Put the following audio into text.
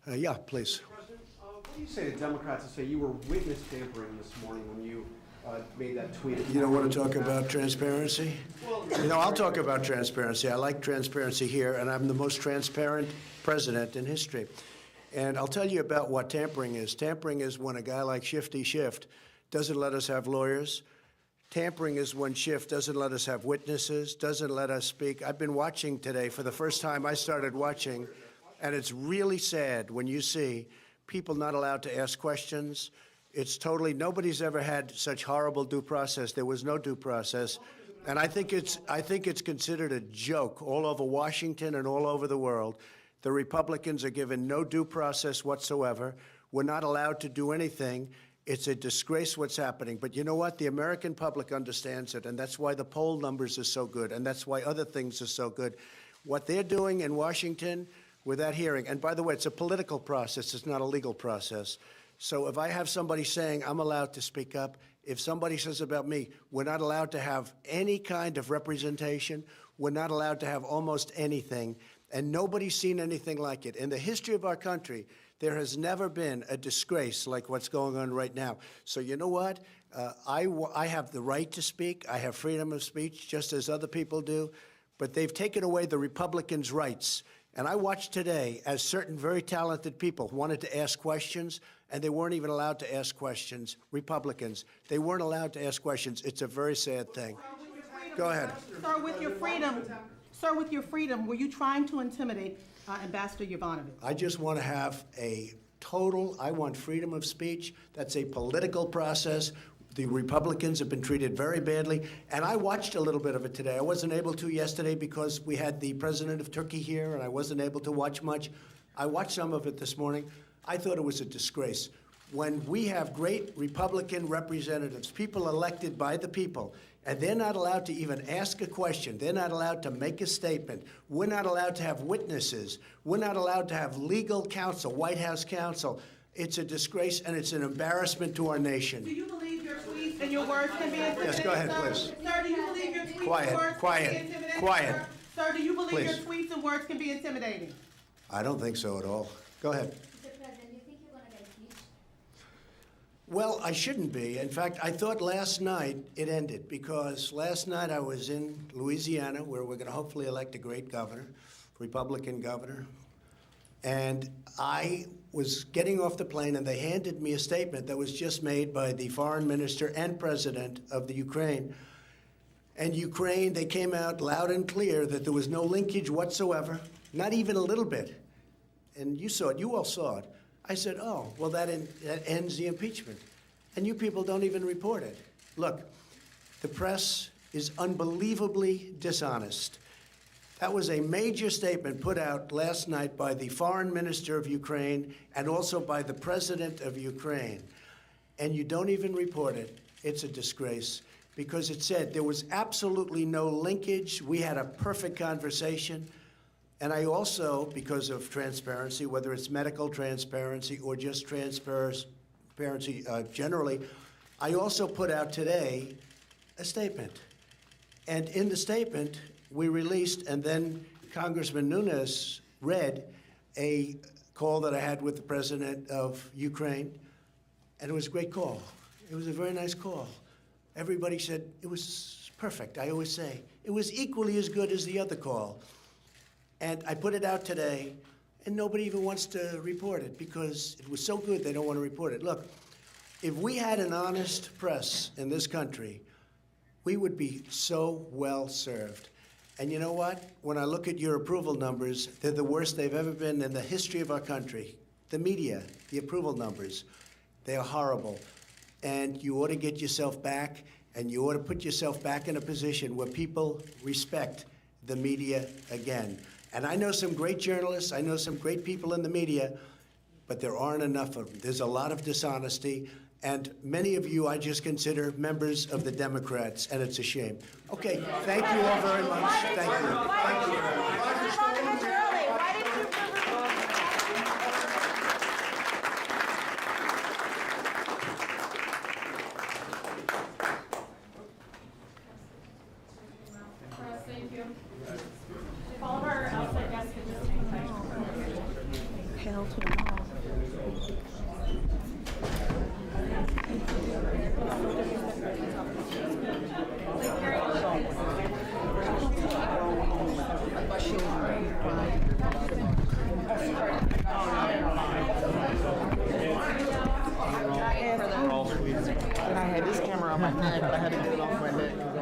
Yeah, please. President, what do you say to Democrats that say you were witness tampering this morning when you made that tweet? You don't want to talk about transparency? I'll talk about transparency. I like transparency here, and I'm the most transparent president in history. And I'll tell you about what tampering is. Tampering is when a guy like Shifty Schiff doesn't let us have lawyers. Tampering is when Schiff doesn't let us have witnesses, doesn't let us speak. I've been watching today. For the first time, I started watching. And it's really sad when you see people not allowed to ask questions. It's totally, nobody's ever had such horrible due process. There was no due process. And I think it's considered a joke all over Washington and all over the world. The Republicans are given no due process whatsoever. We're not allowed to do anything. It's a disgrace what's happening. But you know what? The American public understands it, and that's why the poll numbers are so good, and that's why other things are so good. What they're doing in Washington with that hearing, and by the way, it's a political process, it's not a legal process. So if I have somebody saying I'm allowed to speak up, if somebody says about me, we're not allowed to have any kind of representation, we're not allowed to have almost anything, and nobody's seen anything like it. In the history of our country, there has never been a disgrace like what's going on right now. So you know what? I have the right to speak. I have freedom of speech, just as other people do, but they've taken away the Republicans' rights. And I watched today as certain very talented people wanted to ask questions, and they weren't even allowed to ask questions. Republicans, they weren't allowed to ask questions. It's a very sad thing. Go ahead. Sir, with your freedom, were you trying to intimidate Ambassador Yovanovitch? I just want to have I want freedom of speech. That's a political process. The Republicans have been treated very badly, and I watched a little bit of it today. I wasn't able to yesterday because we had the president of Turkey here, and I wasn't able to watch much. I watched some of it this morning. I thought it was a disgrace. When we have great Republican representatives, people elected by the people, and they're not allowed to even ask a question, they're not allowed to make a statement, we're not allowed to have witnesses, we're not allowed to have legal counsel, White House counsel, it's a disgrace and it's an embarrassment to our nation. Do you believe your tweets and your words can be intimidating? Yes, go ahead, sir? please. Sir, do you believe your tweets Quiet, and words quiet, can be intimidating? quiet. Sir, do you believe Please. your tweets and words can be intimidating? I don't think so at all. Go ahead. Mr. President, do you think you're going to get impeached? Well, I shouldn't be. In fact, I thought last night it ended because last night I was in Louisiana where we're going to hopefully elect a great governor, Republican governor, and I was getting off the plane and they handed me a statement that was just made by the foreign minister and president of the Ukraine. And Ukraine, they came out loud and clear that there was no linkage whatsoever, not even a little bit. And you saw it, you all saw it. I said, oh, well, that ends the impeachment. And you people don't even report it. Look, the press is unbelievably dishonest. That was a major statement put out last night by the foreign minister of Ukraine and also by the president of Ukraine. And you don't even report it. It's a disgrace because it said there was absolutely no linkage. We had a perfect conversation. And I also, because of transparency, whether it's medical transparency or just transparency generally, I also put out today a statement. And in the statement, we released, and then Congressman Nunes read a call that I had with the president of Ukraine, and it was a great call. It was a very nice call. Everybody said it was perfect. I always say it was equally as good as the other call. And I put it out today, and nobody even wants to report it because it was so good they don't want to report it. Look, if we had an honest press in this country, we would be so well served. And you know what? When I look at your approval numbers, they're the worst they've ever been in the history of our country. The media, the approval numbers, they are horrible. And you ought to get yourself back, and you ought to put yourself back in a position where people respect the media again. And I know some great journalists, I know some great people in the media, but there aren't enough of them. There's a lot of dishonesty, and many of you I just consider members of the Democrats, and it's a shame. Okay, thank you all very much. Thank you. Thank you. Thank you. If all of our outside guests could just hang tight. nail to the wall. And I had this camera on my neck, but I had to get it off my neck.